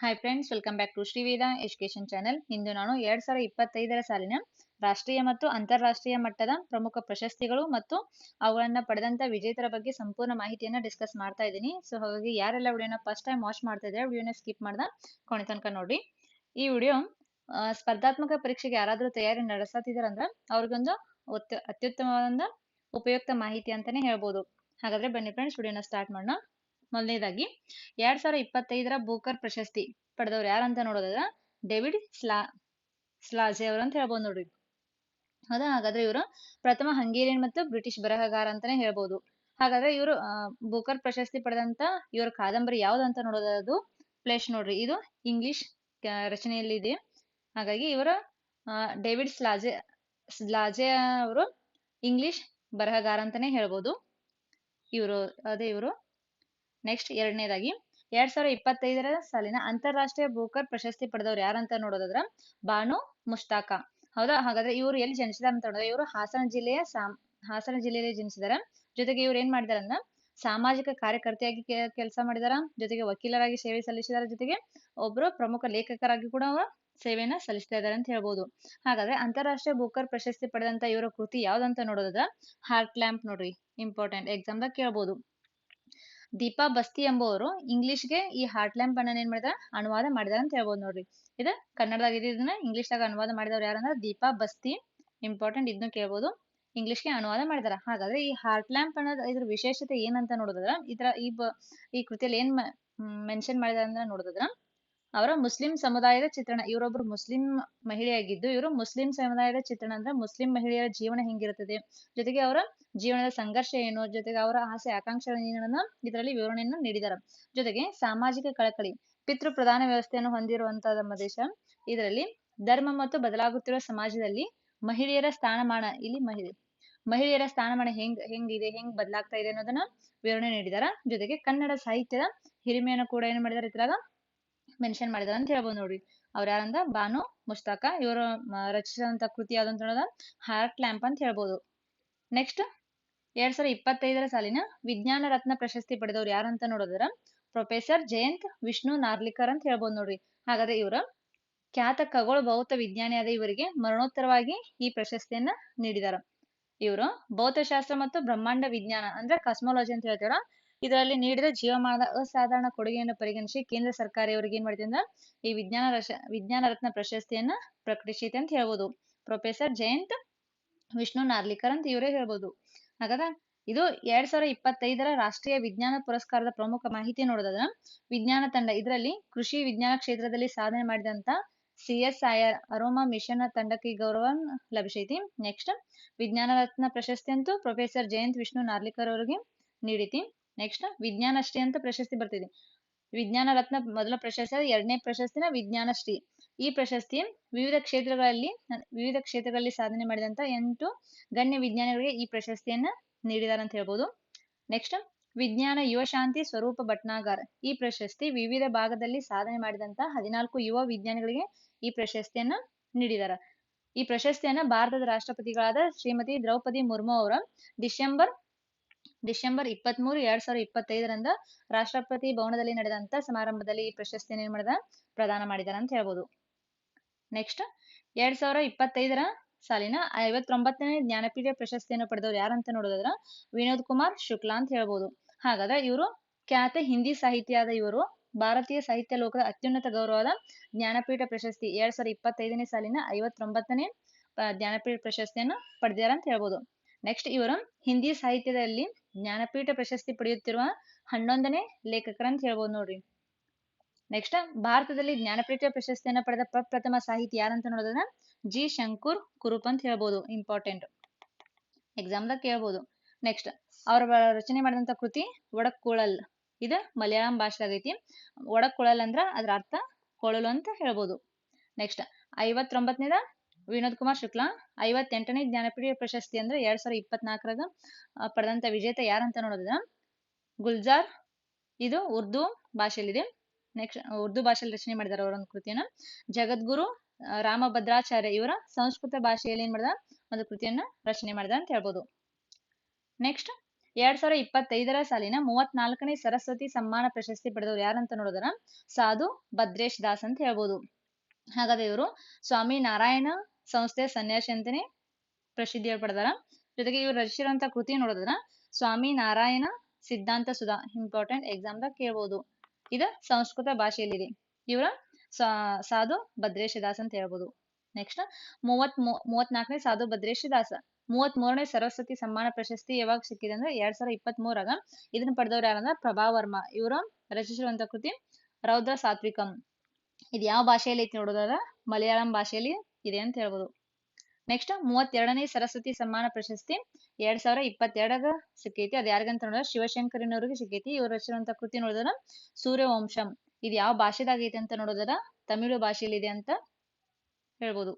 Hi friends, welcome back to Shriveda education channel. ಇಂದು ನಾನು 2025ರ ಸಾಲಿನ ರಾಷ್ಟ್ರೀಯ ಮತ್ತು ಅಂತಾರಾಷ್ಟ್ರೀಯ ಮಟ್ಟದ ಪ್ರಮುಖ ಪ್ರಶಸ್ತಿಗಳು ಮತ್ತು ಅವುಗಳನ್ನ ಪಡೆದಂತ ವಿಜೇತರ ಬಗ್ಗೆ ಸಂಪೂರ್ಣ ಮಾಹಿತಿಯನ್ನ ಡಿಸ್ಕಸ್ ಮಾಡ್ತಾ ಇದ್ದೀನಿ. ಸೊ ಹಾಗಾಗಿ ಯಾರೆಲ್ಲ ವಿಡಿಯೋನ ಫಸ್ಟ್ ಟೈಮ್ ವಾಚ್ ಮಾಡ್ತಾ ಇದ್ದಾರೆ ವಿಡಿಯೋನ ಸ್ಕಿಪ್ ಮಾಡ್ದ ಕೊನೆ ತನಕ ನೋಡಿ. ಈ ವಿಡಿಯೋ ಸ್ಪರ್ಧಾತ್ಮಕ ಪರೀಕ್ಷೆಗೆ ಯಾರಾದರೂ ತಯಾರಿ ನಡೆಸತ್ತಿದಾರೆ ಅಂದ್ರೆ ಅವ್ರಿಗೊಂದು ಅತ್ಯುತ್ತಮವಾದ ಉಪಯುಕ್ತ ಮಾಹಿತಿ ಅಂತಾನೆ ಹೇಳ್ಬೋದು. ಹಾಗಾದ್ರೆ ಬನ್ನಿ ಫ್ರೆಂಡ್ಸ್, ವಿಡಿಯೋನ ಸ್ಟಾರ್ಟ್ ಮಾಡೋಣ. ಮೊದಲನೇದಾಗಿ 2025ರ ಬೂಕರ್ ಪ್ರಶಸ್ತಿ ಪಡೆದವ್ರು ಯಾರಂತ ನೋಡೋದಾದ್ರೆ ಡೇವಿಡ್ ಸ್ಲಾಜೆ ಅವರು ಅಂತ ಹೇಳ್ಬೋದು ನೋಡ್ರಿ. ಹೌದಾ, ಹಾಗಾದ್ರೆ ಇವರು ಪ್ರಥಮ ಹಂಗೇರಿಯನ್ ಮತ್ತು ಬ್ರಿಟಿಷ್ ಬರಹಗಾರ ಅಂತಾನೆ ಹೇಳ್ಬೋದು. ಹಾಗಾದ್ರೆ ಇವರು ಬೂಕರ್ ಪ್ರಶಸ್ತಿ ಪಡೆದಂತ ಇವರ ಕಾದಂಬರಿ ಯಾವ್ದಂತ ನೋಡೋದು, ಅದು ಫ್ಲೆಶ್ ನೋಡ್ರಿ. ಇದು ಇಂಗ್ಲಿಷ್ ರಚನೆಯಲ್ಲಿ ಇದೆ. ಹಾಗಾಗಿ ಇವರ ಡೇವಿಡ್ ಸ್ಲಾಜೆ ಅವರು ಇಂಗ್ಲಿಷ್ ಬರಹಗಾರ ಅಂತಾನೆ ಹೇಳ್ಬೋದು. ಇವರು ನೆಕ್ಸ್ಟ್ ಎರಡನೇದಾಗಿ 2025ರ ಸಾಲಿನ ಅಂತಾರಾಷ್ಟ್ರೀಯ ಬೂಕರ್ ಪ್ರಶಸ್ತಿ ಪಡೆದವ್ರು ಯಾರಂತ ನೋಡೋದಾದ್ರ ಬಾನು ಮುಷ್ತಾಕ. ಹೌದಾ, ಹಾಗಾದ್ರೆ ಇವರು ಎಲ್ಲಿ ಜನಿಸಿದಾರೆ ಅಂತ ನೋಡಿದ್ರೆ ಇವರು ಹಾಸನ ಜಿಲ್ಲೆಯಲ್ಲಿ ಜನಿಸಿದಾರೆ. ಜೊತೆಗೆ ಇವ್ರು ಏನ್ ಮಾಡಿದಾರೆ ಅಂದ್ರೆ ಸಾಮಾಜಿಕ ಕಾರ್ಯಕರ್ತೆಯಾಗಿ ಕೆಲಸ ಮಾಡಿದಾರ. ಜೊತೆಗೆ ವಕೀಲರಾಗಿ ಸೇವೆ ಸಲ್ಲಿಸಿದಾರ. ಜೊತೆಗೆ ಒಬ್ರು ಪ್ರಮುಖ ಲೇಖಕರಾಗಿ ಕೂಡ ಅವರು ಸೇವೆಯನ್ನ ಸಲ್ಲಿಸ್ತಾ ಇದಾರೆ ಅಂತ ಹೇಳ್ಬೋದು. ಹಾಗಾದ್ರೆ ಅಂತಾರಾಷ್ಟ್ರೀಯ ಬೂಕರ್ ಪ್ರಶಸ್ತಿ ಪಡೆದಂತ ಇವರ ಕೃತಿ ಯಾವ್ದಂತ ನೋಡೋದಾದ್ರ ಹಾರ್ಟ್ ಲ್ಯಾಂಪ್ ನೋಡ್ರಿ. ಇಂಪಾರ್ಟೆಂಟ್ ಎಕ್ಸಾಮ್ದಾಗ ಕೇಳ್ಬೋದು. ದೀಪಾ ಬಸ್ತಿ ಎಂಬುವರು ಇಂಗ್ಲಿಷ್ಗೆ ಈ ಹಾರ್ಟ್ ಲ್ಯಾಂಪ್ ಅನ್ನ ಏನ್ ಮಾಡಿದಾರೆ, ಅನುವಾದ ಮಾಡಿದಾರೆ ಅಂತ ಹೇಳ್ಬೋದು ನೋಡ್ರಿ. ಇದು ಕನ್ನಡದಾಗ ಇದನ್ನ ಇಂಗ್ಲಿಷ್ದಾಗ ಅನುವಾದ ಮಾಡಿದವ್ರು ಯಾರಂದ್ರೆ ದೀಪಾ ಬಸ್ತಿ. ಇಂಪಾರ್ಟೆಂಟ್, ಇದನ್ನು ಕೇಳ್ಬೋದು. ಇಂಗ್ಲಿಷ್ಗೆ ಅನುವಾದ ಮಾಡಿದಾರ. ಹಾಗಾದ್ರೆ ಈ ಹಾರ್ಟ್ ಲ್ಯಾಂಪ್ ಅನ್ನೋದು ಇದ್ರ ವಿಶೇಷತೆ ಏನಂತ ನೋಡೋದಾದ್ರ ಈ ಕೃತಿಯಲ್ಲಿ ಏನ್ ಮೆನ್ಷನ್ ಮಾಡಿದಾರೆ ಅಂದ್ರೆ ನೋಡೋದಾದ್ರ ಅವರ ಮುಸ್ಲಿಂ ಸಮುದಾಯದ ಚಿತ್ರಣ. ಇವರೊಬ್ರು ಮುಸ್ಲಿಂ ಮಹಿಳೆಯಾಗಿದ್ದು ಇವರು ಮುಸ್ಲಿಂ ಸಮುದಾಯದ ಚಿತ್ರಣ ಅಂದ್ರೆ ಮುಸ್ಲಿಂ ಮಹಿಳೆಯರ ಜೀವನ ಹೆಂಗಿರುತ್ತದೆ, ಜೊತೆಗೆ ಅವರ ಜೀವನದ ಸಂಘರ್ಷ ಏನು, ಜೊತೆಗೆ ಅವರ ಆಸೆ ಆಕಾಂಕ್ಷೆಗಳನ್ನ ಇದರಲ್ಲಿ ವಿವರಣೆಯನ್ನು ನೀಡಿದ್ದಾರೆ. ಜೊತೆಗೆ ಸಾಮಾಜಿಕ ಕಳಕಳಿ, ಪಿತೃ ಪ್ರಧಾನ ವ್ಯವಸ್ಥೆಯನ್ನು ಹೊಂದಿರುವಂತಹ ನಮ್ಮ ದೇಶ. ಇದರಲ್ಲಿ ಧರ್ಮ ಮತ್ತು ಬದಲಾಗುತ್ತಿರುವ ಸಮಾಜದಲ್ಲಿ ಮಹಿಳೆಯರ ಸ್ಥಾನಮಾನ, ಇಲ್ಲಿ ಮಹಿಳೆಯರ ಸ್ಥಾನಮಾನ ಹೆಂಗ್ ಬದಲಾಗ್ತಾ ಇದೆ ಅನ್ನೋದನ್ನ ವಿವರಣೆ ನೀಡಿದಾರ. ಜೊತೆಗೆ ಕನ್ನಡ ಸಾಹಿತ್ಯದ ಹಿರಿಮೆಯನ್ನು ಕೂಡ ಏನ್ ಮಾಡಿದಾರೆ ಇದ್ರಾಗ ಮೆನ್ಷನ್ ಮಾಡಿದಾರೆ ಅಂತ ಹೇಳ್ಬೋದು ನೋಡ್ರಿ. ಅವ್ರ ಯಾರಂದ್ರ ಬಾನು ಮುಷ್ತಾಕ. ಇವರು ರಚಿಸಿದಂತ ಕೃತಿ ಯಾವ್ದಂತ ನೋಡೋದ ಹಾರ್ಟ್ ಲ್ಯಾಂಪ್ ಅಂತ ಹೇಳ್ಬೋದು. ನೆಕ್ಸ್ಟ್ 2025ರ ಸಾಲಿನ ವಿಜ್ಞಾನ ರತ್ನ ಪ್ರಶಸ್ತಿ ಪಡೆದವ್ರು ಯಾರಂತ ನೋಡೋದ್ರ ಪ್ರೊಫೆಸರ್ ಜಯಂತ್ ವಿಷ್ಣು ನಾರ್ಲಿಕರ್ ಅಂತ ಹೇಳ್ಬೋದು ನೋಡ್ರಿ. ಹಾಗಾದ್ರೆ ಇವರು ಖ್ಯಾತ ಖಗೋಳ ಭೌತ ವಿಜ್ಞಾನಿಯಾದ ಇವರಿಗೆ ಮರಣೋತ್ತರವಾಗಿ ಈ ಪ್ರಶಸ್ತಿಯನ್ನ ನೀಡಿದಾರ. ಇವರು ಭೌತಶಾಸ್ತ್ರ ಮತ್ತು ಬ್ರಹ್ಮಾಂಡ ವಿಜ್ಞಾನ ಅಂದ್ರೆ ಕಾಸ್ಮಾಲಜಿ ಅಂತ ಹೇಳ್ತಾರ. ಇದರಲ್ಲಿ ನೀಡಿದ ಜೀವಮಾನದ ಅಸಾಧಾರಣ ಕೊಡುಗೆಯನ್ನು ಪರಿಗಣಿಸಿ ಕೇಂದ್ರ ಸರ್ಕಾರ ಇವರಿಗೆ ಏನ್ ಮಾಡಿದೆ ಅಂದ್ರೆ ಈ ವಿಜ್ಞಾನ ರತ್ನ ಪ್ರಶಸ್ತಿಯನ್ನ ಪ್ರಕಟಿಸಿದೆ ಅಂತ ಹೇಳ್ಬೋದು. ಪ್ರೊಫೆಸರ್ ಜಯಂತ್ ವಿಷ್ಣು ನಾರ್ಲಿಕರ್ ಅಂತ ಇವರೇ ಹೇಳ್ಬೋದು. ಹಾಗಾದ್ರೆ ಇದು 2025ರ ರಾಷ್ಟ್ರೀಯ ವಿಜ್ಞಾನ ಪುರಸ್ಕಾರದ ಪ್ರಮುಖ ಮಾಹಿತಿ ನೋಡೋದಾದ್ರೆ ವಿಜ್ಞಾನ ತಂಡ, ಇದರಲ್ಲಿ ಕೃಷಿ ವಿಜ್ಞಾನ ಕ್ಷೇತ್ರದಲ್ಲಿ ಸಾಧನೆ ಮಾಡಿದಂತ CSIR ಅರೋಮಾ ಮಿಷನ್ ತಂಡಕ್ಕೆ ಗೌರವ ಲಭಿಸೈತಿ. ನೆಕ್ಸ್ಟ್ ವಿಜ್ಞಾನ ರತ್ನ ಪ್ರಶಸ್ತಿ ಅಂತೂ ಪ್ರೊಫೆಸರ್ ಜಯಂತ್ ವಿಷ್ಣು ನಾರ್ಲಿಕರ್ ಅವರಿಗೆ ನೀಡಿತಿ. ನೆಕ್ಸ್ಟ್ ವಿಜ್ಞಾನಶ್ರೀ ಅಂತ ಪ್ರಶಸ್ತಿ ಬರ್ತಿದೆ. ವಿಜ್ಞಾನ ರತ್ನ ಮೊದಲ ಪ್ರಶಸ್ತಿ, ಎರಡನೇ ಪ್ರಶಸ್ತಿನ ವಿಜ್ಞಾನಶ್ರೀ. ಈ ಪ್ರಶಸ್ತಿ ವಿವಿಧ ಕ್ಷೇತ್ರಗಳಲ್ಲಿ ಸಾಧನೆ ಮಾಡಿದಂತ 8 ಗಣ್ಯ ವಿಜ್ಞಾನಿಗಳಿಗೆ ಈ ಪ್ರಶಸ್ತಿಯನ್ನ ನೀಡಿದಾರೆ ಅಂತ ಹೇಳ್ಬೋದು. ನೆಕ್ಸ್ಟ್ ವಿಜ್ಞಾನ ಯುವ ಶಾಂತಿ ಸ್ವರೂಪ ಭಟ್ನಾಗರ್. ಈ ಪ್ರಶಸ್ತಿ ವಿವಿಧ ಭಾಗದಲ್ಲಿ ಸಾಧನೆ ಮಾಡಿದಂತ 14 ಯುವ ವಿಜ್ಞಾನಿಗಳಿಗೆ ಈ ಪ್ರಶಸ್ತಿಯನ್ನ ನೀಡಿದಾರ. ಈ ಪ್ರಶಸ್ತಿಯನ್ನ ಭಾರತದ ರಾಷ್ಟ್ರಪತಿಗಳಾದ ಶ್ರೀಮತಿ ದ್ರೌಪದಿ ಮುರ್ಮು ಅವರ ಡಿಸೆಂಬರ್ 23, 2025ರಂದ ರಾಷ್ಟ್ರಪತಿ ಭವನದಲ್ಲಿ ನಡೆದಂತ ಸಮಾರಂಭದಲ್ಲಿ ಈ ಪ್ರಶಸ್ತಿಯನ್ನು ಏನ್ ಮಾಡಿದ ಪ್ರದಾನ ಮಾಡಿದಾರ ಅಂತ ಹೇಳ್ಬೋದು. ನೆಕ್ಸ್ಟ್ 2025ರ ಸಾಲಿನ 59ನೇ ಜ್ಞಾನಪೀಠ ಪ್ರಶಸ್ತಿಯನ್ನು ಪಡೆದವರು ಯಾರಂತ ನೋಡೋದಾದ್ರ ವಿನೋದ್ ಕುಮಾರ್ ಶುಕ್ಲಾ ಅಂತ ಹೇಳ್ಬೋದು. ಹಾಗಾದ್ರೆ ಇವರು ಖ್ಯಾತ ಹಿಂದಿ ಸಾಹಿತಿಯಾದ ಇವರು ಭಾರತೀಯ ಸಾಹಿತ್ಯ ಲೋಕದ ಅತ್ಯುನ್ನತ ಗೌರವದ ಜ್ಞಾನಪೀಠ ಪ್ರಶಸ್ತಿ 2025ನೇ ಸಾಲಿನ 59ನೇ ಜ್ಞಾನಪೀಠ ಪ್ರಶಸ್ತಿಯನ್ನು ಪಡೆದಿದ್ದಾರೆ ಅಂತ ಹೇಳ್ಬೋದು. ನೆಕ್ಸ್ಟ್ ಇವರು ಹಿಂದಿ ಸಾಹಿತ್ಯದಲ್ಲಿ ಜ್ಞಾನಪೀಠ ಪ್ರಶಸ್ತಿ ಪಡೆಯುತ್ತಿರುವ 11ನೇ ಲೇಖಕರಂತ ಹೇಳ್ಬೋದು ನೋಡ್ರಿ. ನೆಕ್ಸ್ಟ್ ಭಾರತದಲ್ಲಿ ಜ್ಞಾನಪೀಠ ಪ್ರಶಸ್ತಿಯನ್ನ ಪಡೆದ ಪ್ರಪ್ರಥಮ ಸಾಹಿತಿ ಯಾರಂತ ನೋಡೋದನ್ನ ಜಿ ಶಂಕರ್ ಕುರುಪ್ ಅಂತ ಹೇಳ್ಬೋದು. ಇಂಪಾರ್ಟೆಂಟ್, ಎಕ್ಸಾಮ್ದಾಗ ಕೇಳ್ಬೋದು. ನೆಕ್ಸ್ಟ್ ಅವರ ರಚನೆ ಮಾಡಿದಂತ ಕೃತಿ ಒಡಕ್ಕುಳಲ್. ಇದು ಮಲಯಾಳಂ ಭಾಷೆದಾಗೈತಿ. ಒಡಕ್ಕುಳಲ್ ಅಂದ್ರ ಅದ್ರ ಅರ್ಥ ಕೊಳಲು ಅಂತ ಹೇಳ್ಬೋದು. ನೆಕ್ಸ್ಟ್ 59ನೇದ ವಿನೋದ್ ಕುಮಾರ್ ಶುಕ್ಲಾ. 58ನೇ ಜ್ಞಾನಪೀಠ ಪ್ರಶಸ್ತಿ ಅಂದ್ರೆ 2024ರಾಗ ಪಡೆದಂತ ವಿಜೇತ ಯಾರಂತ ನೋಡೋದ್ರ ಗುಲ್ಜಾರ್. ಇದು ಉರ್ದು ಭಾಷೆಯಲ್ಲಿದೆ. ನೆಕ್ಸ್ಟ್ ಉರ್ದು ಭಾಷೆಯಲ್ಲಿ ರಚನೆ ಮಾಡಿದಾರೆ ಅವರೊಂದು ಕೃತಿಯನ್ನ. ಜಗದ್ಗುರು ರಾಮಭದ್ರಾಚಾರ್ಯ ಇವರ ಸಂಸ್ಕೃತ ಭಾಷೆಯಲ್ಲಿ ಏನ್ ಮಾಡಿದ ಒಂದು ಕೃತಿಯನ್ನ ರಚನೆ ಮಾಡಿದ ಅಂತ ಹೇಳ್ಬೋದು. ನೆಕ್ಸ್ಟ್ 2025ರ ಸಾಲಿನ 34ನೇ ಸರಸ್ವತಿ ಸಮ್ಮಾನ ಪ್ರಶಸ್ತಿ ಪಡೆದವರು ಯಾರಂತ ನೋಡಿದ್ರ ಸಾಧು ಭದ್ರೇಶ್ ದಾಸ್ ಅಂತ ಹೇಳ್ಬೋದು. ಹಾಗಾದ್ರೆ ಇವರು ಸ್ವಾಮಿ ನಾರಾಯಣ ಸಂಸ್ಥೆಯ ಸನ್ಯಾಸಿ ಅಂತಾನೆ ಪ್ರಸಿದ್ಧಿ ಪಡೆದಾರ. ಜೊತೆಗೆ ಇವ್ರು ರಚಿಸಿರುವಂತ ಕೃತಿ ನೋಡಿದ್ರ ಸ್ವಾಮಿ ನಾರಾಯಣ ಸಿದ್ಧಾಂತ ಸುಧಾ, ಇಂಪಾರ್ಟೆಂಟ್ ಎಕ್ಸಾಮ್ದಾಗ ಕೇಳ್ಬೋದು. ಇದು ಸಂಸ್ಕೃತ ಭಾಷೆಯಲ್ಲಿದೆ. ಇವರ ಸಾಧು ಭದ್ರೇಶ ದಾಸ್ ಅಂತ ಹೇಳ್ಬೋದು. ನೆಕ್ಸ್ಟ್ 34ನೇ ಸಾಧು ಭದ್ರೇಶ ದಾಸ್. 33ನೇ ಸರಸ್ವತಿ ಸಮ್ಮಾನ ಪ್ರಶಸ್ತಿ ಯಾವಾಗ ಸಿಕ್ಕಿದೆ ಅಂದ್ರೆ 2023ರಾಗ. ಇದನ್ನ ಪಡೆದವ್ರು ಯಾರಂದ್ರೆ ಪ್ರಭಾ ವರ್ಮಾ. ಇವರು ರಚಿಸಿರುವಂತ ಕೃತಿ ರೌದ್ರ ಸಾತ್ವಿಕಂ. ಇದು ಯಾವ ಭಾಷೆಯಲ್ಲಿ ಐತಿ ನೋಡೋದಾದ್ರೆ ಮಲಯಾಳಂ ಭಾಷೆಯಲ್ಲಿ ಇದೆ ಅಂತ ಹೇಳ್ಬೋದು. ನೆಕ್ಸ್ಟ್ 32ನೇ ಸರಸ್ವತಿ ಸಮ್ಮಾನ ಪ್ರಶಸ್ತಿ 2022ಗ ಸಿಕ್ಕೈತಿ. ಅದು ಯಾರಿಗಂತ ನೋಡಿದ್ರೆ ಶಿವಶಂಕರನವ್ರಿಗೆ ಸಿಕ್ಕೈತಿ. ಇವ್ರು ರಚಿಸಿರುವಂತ ಕೃತಿ ನೋಡಿದ್ರ ಸೂರ್ಯವಂಶಂ. ಇದು ಯಾವ ಭಾಷೆದಾಗ ಐತೆ ಅಂತ ನೋಡಿದ್ರ ತಮಿಳು ಭಾಷೆಯಲ್ಲಿ ಇದೆ ಅಂತ ಹೇಳ್ಬೋದು.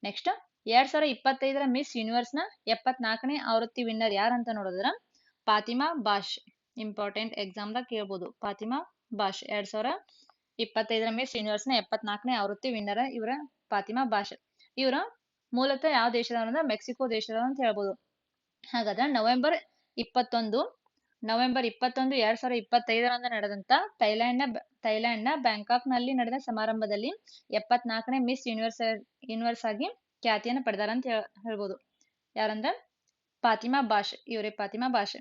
ನೆಕ್ಸ್ಟ್ 2025ರ ಮಿಸ್ ಯೂನಿವರ್ಸ್ ನ 74ನೇ ಆವೃತ್ತಿ ವಿನ್ನರ್ ಯಾರಂತ ನೋಡಿದ್ರ ಫಾತಿಮಾ ಬಾಷ್. ಇಂಪಾರ್ಟೆಂಟ್ ಎಕ್ಸಾಮ್ದಾಗ ಕೇಳ್ಬೋದು. ಫಾತಿಮಾ ಬಾಷ್ 2025ರ ಮಿಸ್ ಯೂನಿವರ್ಸ್ ನ 74ನೇ ಆವೃತ್ತಿ ವಿನ್ನರ್ ಇವರ ಫಾತಿಮಾ ಬಾಷ್. ಇವ್ರ ಮೂಲತಃ ಯಾವ ದೇಶದವರು ಅಂದ್ರೆ ಮೆಕ್ಸಿಕೋ ದೇಶದವರು ಅಂತ ಹೇಳ್ಬೋದು. ಹಾಗಾದ್ರೆ ನವೆಂಬರ್ 21 2025ರಂದು ನಡೆದಂತ ಥೈಲ್ಯಾಂಡ್ ನ ಬ್ಯಾಂಕಾಕ್ ನಲ್ಲಿ ನಡೆದ ಸಮಾರಂಭದಲ್ಲಿ 74ನೇ ಮಿಸ್ ಯೂನಿವರ್ಸ್ ಆಗಿ ಖ್ಯಾತಿಯನ್ನು ಪಡೆದಾರ ಅಂತ ಹೇಳ್ಬೋದು. ಯಾರಂದ್ರೆ ಫಾತಿಮಾ ಬಾಷ್. ಇವರೇ ಫಾತಿಮಾ ಬಾಷ್.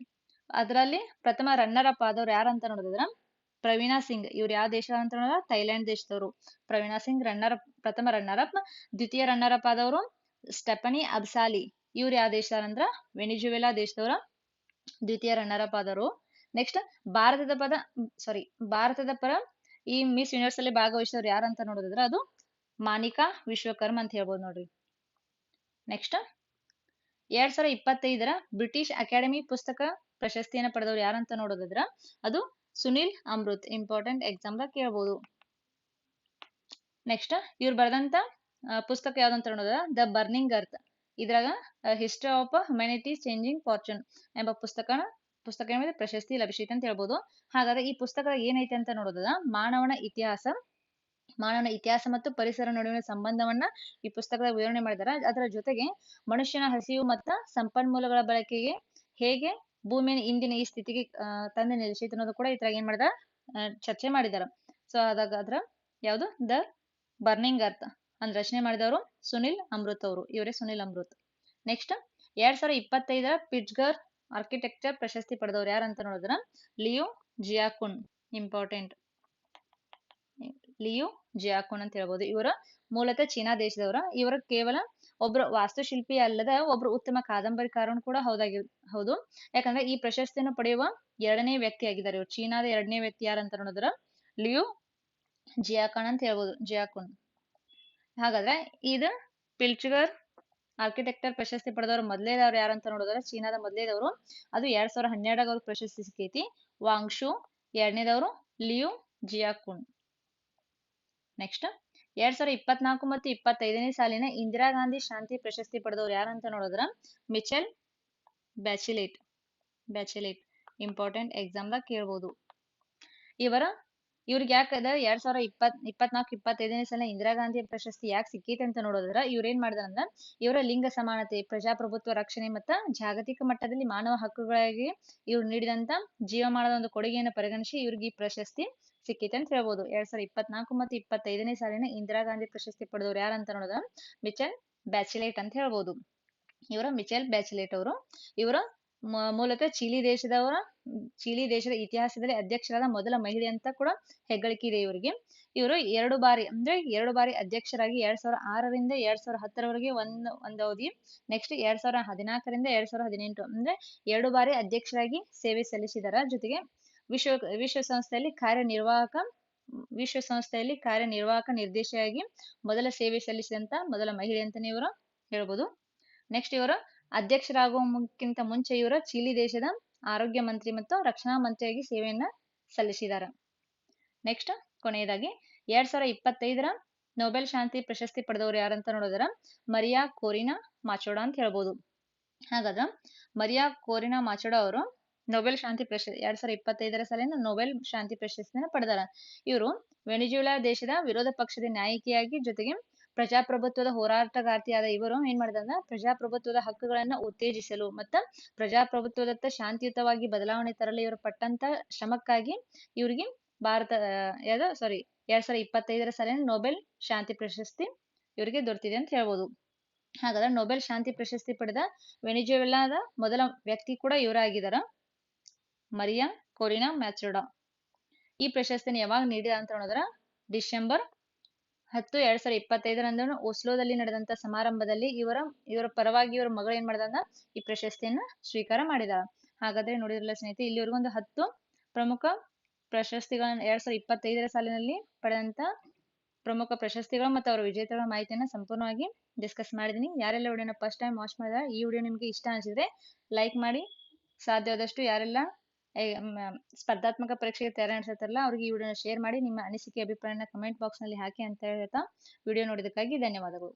ಅದರಲ್ಲಿ ಪ್ರಥಮ ರನ್ನರ್ ಅಪ್ ಆದವ್ರು ಯಾರಂತ ನೋಡಿದ್ರ ಪ್ರವೀಣಾ ಸಿಂಗ್. ಇವ್ರು ಯಾವ ದೇಶ ಅಂತ ನೋಡಿದ್ರೆ ಥೈಲ್ಯಾಂಡ್ ದೇಶದವರು. ಪ್ರವೀಣಾ ಸಿಂಗ್ ಪ್ರಥಮ ರನ್ನರ್ ಅಪ್. ದ್ವಿತೀಯ ರನ್ನರ್ ಅಪ್ ಆದವರು ಸ್ಟೆಫನಿ ಅಬ್ಸಾಲಿ. ಇವ್ರು ಯಾವ ದೇಶದವ್ರ ಅಂದ್ರ ವೆನಿಜುವೆಲಾ ದೇಶದವರ ದ್ವಿತೀಯ ರನ್ನರ್ ಅಪ್ ಆದವರು. ನೆಕ್ಸ್ಟ್ ಭಾರತದ ಪರ ಈ ಮಿಸ್ ಯೂನಿವರ್ಸ್ ಅಲ್ಲಿ ಭಾಗವಹಿಸಿದವ್ರು ಯಾರಂತ ನೋಡಿದ್ರೆ ಅದು ಮಾನಿಕಾ ವಿಶ್ವಕರ್ಮ ಅಂತ ಹೇಳ್ಬೋದು ನೋಡ್ರಿ. ನೆಕ್ಸ್ಟ್ 2025ರ ಬ್ರಿಟಿಷ್ ಅಕಾಡೆಮಿ ಪುಸ್ತಕ ಪ್ರಶಸ್ತಿಯನ್ನು ಪಡೆದವರು ಯಾರಂತ ನೋಡೋದಿದ್ರ ಅದು ಸುನಿಲ್ ಅಮೃತ್. ಇಂಪಾರ್ಟೆಂಟ್ ಎಕ್ಸಾಮ್ದಾಗ ಕೇಳ್ಬೋದು. ನೆಕ್ಸ್ಟ್ ಇವ್ರು ಬರೆದಂತ ಪುಸ್ತಕ ಯಾವ್ದಂತ ನೋಡಿದ್ರ ದ ಬರ್ನಿಂಗ್ ಅರ್ತ್. ಇದ್ರಾಗ history of humanity changing fortune ಎಂಬ ಪುಸ್ತಕ ಮೇಲೆ ಪ್ರಶಸ್ತಿ ಲಭಿಸಿದೆ ಅಂತ ಹೇಳ್ಬೋದು. ಹಾಗಾದ್ರೆ ಈ ಪುಸ್ತಕದಾಗ ಏನೈತೆ ಅಂತ ನೋಡೋದ ಮಾನವನ ಇತಿಹಾಸ ಮತ್ತು ಪರಿಸರ ನಡುವಿನ ಸಂಬಂಧವನ್ನ ಈ ಪುಸ್ತಕದ ವಿವರಣೆ ಮಾಡಿದಾರೆ. ಅದರ ಜೊತೆಗೆ ಮನುಷ್ಯನ ಹಸಿವು ಮತ್ತು ಸಂಪನ್ಮೂಲಗಳ ಬಳಕೆಗೆ ಹೇಗೆ ಭೂಮಿಯ ಇಂದಿನ ಈ ಸ್ಥಿತಿಗೆ ತಂದು ನಿಲ್ಲಿಸಿತು ಅನ್ನೋದು ಕೂಡ ಇದ್ರಾಗ ಏನ್ ಮಾಡಿದಾರ ಚರ್ಚೆ ಮಾಡಿದಾರ. ಸೊ ಅದ್ರ ಯಾವುದು ದ ಬರ್ನಿಂಗ್ ಅರ್ತ್ ಅಂದ್ ರಚನೆ ಮಾಡಿದವರು ಸುನಿಲ್ ಅಮೃತ್ ಅವರು. ಇವರೇ ಸುನಿಲ್ ಅಮೃತ್. ನೆಕ್ಸ್ಟ್ 2025ರ ಪಿಟ್ಸ್ಬರ್ಗ್ ಆರ್ಕಿಟೆಕ್ಚರ್ ಪ್ರಶಸ್ತಿ ಪಡೆದವರು ಯಾರಂತ ನೋಡಿದ್ರ Liu Jiakun. Important Liu Jiakun ಅಂತ ಹೇಳ್ಬೋದು. ಇವರ ಮೂಲತಃ ಚೀನಾ ದೇಶದವರ. ಇವರ ಕೇವಲ ಒಬ್ರು ವಾಸ್ತುಶಿಲ್ಪಿ ಅಲ್ಲದ ಒಬ್ರು ಉತ್ತಮ ಕಾದಂಬರಿಕಾರನು ಕೂಡ ಹೌದು. ಯಾಕಂದ್ರೆ ಈ ಪ್ರಶಸ್ತಿಯನ್ನು ಪಡೆಯುವ 2ನೇ ವ್ಯಕ್ತಿ ಆಗಿದ್ದಾರೆ. ಇವರು ಚೀನಾದ 2ನೇ ವ್ಯಕ್ತಿ ಯಾರಂತ ನೋಡಿದ್ರ ಲಿಯೋ ಜಿಯಾಕುನ್ ಅಂತ ಹೇಳ್ಬೋದು. ಜಿಯಾಕುನ್. ಹಾಗಾದ್ರೆ ಇದು ಪಿಲ್ಚ್ಗರ್ ಆರ್ಕಿಟೆಕ್ಚರ್ ಪ್ರಶಸ್ತಿ ಪಡೆದವರು ಮೊದಲೇದವ್ರು ಯಾರಂತ ನೋಡಿದ್ರೆ ಚೀನಾದ ಮೊದಲೇದವರು ಅದು 2012 ಅವ್ರಿಗೆ ಪ್ರಶಸ್ತಿ ಸಿಕ್ಕೈತಿ. ವಾಂಗ್ಶು. 2ನೇದವರು ಲಿಯೋ ಜಿಯಾಕುನ್. ನೆಕ್ಸ್ಟ್ 2024 ಮತ್ತು 25ನೇ ಸಾಲಿನ ಇಂದಿರಾ ಗಾಂಧಿ ಶಾಂತಿ ಪ್ರಶಸ್ತಿ ಪಡೆದವರು ಯಾರಂತ ನೋಡಿದ್ರ ಮಿಚೆಲ್ ಬ್ಯಾಚೆಲೆಟ್. ಇಂಪಾರ್ಟೆಂಟ್ ಎಕ್ಸಾಮ್ದಾಗ ಕೇಳ್ಬೋದು. ಇವ್ರಿಗೆ ಯಾಕದ 2024-25ನೇ ಸಾಲಿನ ಇಂದಿರಾ ಗಾಂಧಿ ಪ್ರಶಸ್ತಿ ಯಾಕೆ ಸಿಕ್ಕೈತೆ ಅಂತ ನೋಡಿದ್ರ ಇವ್ರೇನ್ ಮಾಡಿದಾರಂದ್ರ ಇವರ ಲಿಂಗ ಸಮಾನತೆ, ಪ್ರಜಾಪ್ರಭುತ್ವ ರಕ್ಷಣೆ ಮತ್ತ ಜಾಗತಿಕ ಮಟ್ಟದಲ್ಲಿ ಮಾನವ ಹಕ್ಕುಗಳಿಗೆ ಇವ್ರು ನೀಡಿದಂತ ಜೀವಮಾನದ ಒಂದು ಕೊಡುಗೆಯನ್ನು ಪರಿಗಣಿಸಿ ಇವ್ರಿಗೆ ಈ ಪ್ರಶಸ್ತಿ ಸಿಕ್ಕೈತೆ ಅಂತ ಹೇಳ್ಬೋದು. 2024 ಮತ್ತು 25ನೇ ಸಾಲಿನ ಇಂದಿರಾ ಗಾಂಧಿ ಪ್ರಶಸ್ತಿ ಪಡೆದವರು ಯಾರಂತ ನೋಡಿದ್ರ ಮಿಚೆಲ್ ಬ್ಯಾಚೆಲೆಟ್ ಅಂತ ಹೇಳ್ಬೋದು. ಇವರ ಮಿಚೆಲ್ ಬ್ಯಾಚೆಲೆಟ್ ಅವರು. ಇವರ ಮೂಲತಃ ಚಿಲಿ ದೇಶದ ಇತಿಹಾಸದಲ್ಲಿ ಅಧ್ಯಕ್ಷರಾದ ಮೊದಲ ಮಹಿಳೆ ಅಂತ ಕೂಡ ಹೆಗ್ಗಳಿಕೆ ಇದೆ ಇವರಿಗೆ. ಇವರು 2 ಬಾರಿ ಅಧ್ಯಕ್ಷರಾಗಿ 2006ರಿಂದ 2010ರವರೆಗೆ ಒಂದು ಅವಧಿ. ನೆಕ್ಸ್ಟ್ 2014ರಿಂದ 2018 ಅಂದ್ರೆ 2 ಬಾರಿ ಅಧ್ಯಕ್ಷರಾಗಿ ಸೇವೆ ಸಲ್ಲಿಸಿದಾರ. ಜೊತೆಗೆ ವಿಶ್ವಸಂಸ್ಥೆಯಲ್ಲಿ ಕಾರ್ಯನಿರ್ವಾಹಕ ನಿರ್ದೇಶಿಯಾಗಿ ಮೊದಲ ಸೇವೆ ಸಲ್ಲಿಸಿದಂತ ಮೊದಲ ಮಹಿಳೆ ಅಂತಾನೆ ಇವರು ಹೇಳ್ಬೋದು. ನೆಕ್ಸ್ಟ್ ಇವರು ಅಧ್ಯಕ್ಷರಾಗುವಕ್ಕಿಂತ ಮುಂಚೆ ಇವರು ಚಿಲಿ ದೇಶದ ಆರೋಗ್ಯ ಮಂತ್ರಿ ಮತ್ತು ರಕ್ಷಣಾ ಮಂತ್ರಿಯಾಗಿ ಸೇವೆಯನ್ನ ಸಲ್ಲಿಸಿದ್ದಾರೆ. ನೆಕ್ಸ್ಟ್ ಕೊನೆಯದಾಗಿ 2025ರ ನೊಬೆಲ್ ಶಾಂತಿ ಪ್ರಶಸ್ತಿ ಪಡೆದವರು ಯಾರಂತ ನೋಡಿದ್ರ ಮರಿಯಾ ಕೋರಿನಾ ಮಾಚೋಡಾ ಅಂತ ಹೇಳ್ಬೋದು. ಹಾಗಾದ್ರೆ ಮರಿಯಾ ಕೋರಿನಾ ಮಾಚೋಡಾ ಅವರು ನೊಬೆಲ್ ಶಾಂತಿ ಪ್ರಶಸ್ತಿ 2025ರ ಸಾಲಿನ ನೊಬೆಲ್ ಶಾಂತಿ ಪ್ರಶಸ್ತಿಯನ್ನು ಪಡೆದಾರ. ಇವರು ವೆನಿಜುವೆಲಾ ದೇಶದ ವಿರೋಧ ಪಕ್ಷದ ನಾಯಕಿಯಾಗಿ ಜೊತೆಗೆ ಪ್ರಜಾಪ್ರಭುತ್ವದ ಹೋರಾಟಗಾರ್ತಿಯಾದ ಇವರು ಏನ್ ಮಾಡಿದಂದ್ರ ಪ್ರಜಾಪ್ರಭುತ್ವದ ಹಕ್ಕುಗಳನ್ನ ಉತ್ತೇಜಿಸಲು ಮತ್ತ ಪ್ರಜಾಪ್ರಭುತ್ವದತ್ತ ಶಾಂತಿಯುತವಾಗಿ ಬದಲಾವಣೆ ತರಲು ಇವರು ಪಟ್ಟಂತ ಶ್ರಮಕ್ಕಾಗಿ ಇವ್ರಿಗೆ ಭಾರತ ಯಾವ್ದು ಸಾರಿ 2025 ಸಾಲಿನ ನೊಬೆಲ್ ಶಾಂತಿ ಪ್ರಶಸ್ತಿ ಇವರಿಗೆ ದೊರೆತಿದೆ ಅಂತ ಹೇಳ್ಬೋದು. ಹಾಗಾದ್ರೆ ನೊಬೆಲ್ ಶಾಂತಿ ಪ್ರಶಸ್ತಿ ಪಡೆದ ವೆನಿಜುವೆಲಾದ ಮೊದಲ ವ್ಯಕ್ತಿ ಕೂಡ ಇವರಾಗಿದಾರ, ಮರಿಯಾ ಕೊರಿನಾ ಮ್ಯಾಚುರ್ಡಾ. ಈ ಪ್ರಶಸ್ತಿನ ಯಾವಾಗ ನೀಡಿದ ಅಂತ ನೋಡಿದ್ರ ಡಿಸೆಂಬರ್ 10, 2025 ಓಸ್ಲೋದಲ್ಲಿ ನಡೆದಂತ ಸಮಾರಂಭದಲ್ಲಿ ಇವರ ಪರವಾಗಿ ಇವರ ಮಗಳು ಏನ್ ಮಾಡಿದ ಈ ಪ್ರಶಸ್ತಿಯನ್ನ ಸ್ವೀಕಾರ ಮಾಡಿದ. ಹಾಗಾದ್ರೆ ನೋಡಿದ್ರಲ್ಲ ಸ್ನೇಹಿತರೆ, ಇಲ್ಲಿವರೆಗೂ ಒಂದು 10 ಪ್ರಮುಖ ಪ್ರಶಸ್ತಿಗಳನ್ನ 2025 ಸಾಲಿನಲ್ಲಿ ಪಡೆದಂತ ಪ್ರಮುಖ ಪ್ರಶಸ್ತಿಗಳು ಮತ್ತು ಅವರ ವಿಜೇತರ ಮಾಹಿತಿಯನ್ನ ಸಂಪೂರ್ಣವಾಗಿ ಡಿಸ್ಕಸ್ ಮಾಡಿದೀನಿ. ಯಾರೆಲ್ಲ ವಿಡಿಯೋನ ಫಸ್ಟ್ ಟೈಮ್ ವಾಚ್ ಮಾಡಿದಾರೆ, ಈ ವಿಡಿಯೋ ನಿಮ್ಗೆ ಇಷ್ಟ ಅನಿಸಿದ್ರೆ ಲೈಕ್ ಮಾಡಿ, ಸಾಧ್ಯವಾದಷ್ಟು ಯಾರೆಲ್ಲ ಸ್ಪರ್ಧಾತ್ಮಕ ಪರೀಕ್ಷೆಗೆ ತಯಾರಿ ನಡೆಸುತ್ತಾರಲ್ಲ ಅವ್ರಿಗೆ ಈ ವಿಡಿಯೋನ ಶೇರ್ ಮಾಡಿ, ನಿಮ್ಮ ಅನಿಸಿಕೆ ಅಭಿಪ್ರಾಯನ ಕಮೆಂಟ್ ಬಾಕ್ಸ್ ನಲ್ಲಿ ಹಾಕಿ ಅಂತ ಹೇಳ್ತಾ ವಿಡಿಯೋ ನೋಡಿದಕ್ಕಾಗಿ ಧನ್ಯವಾದಗಳು.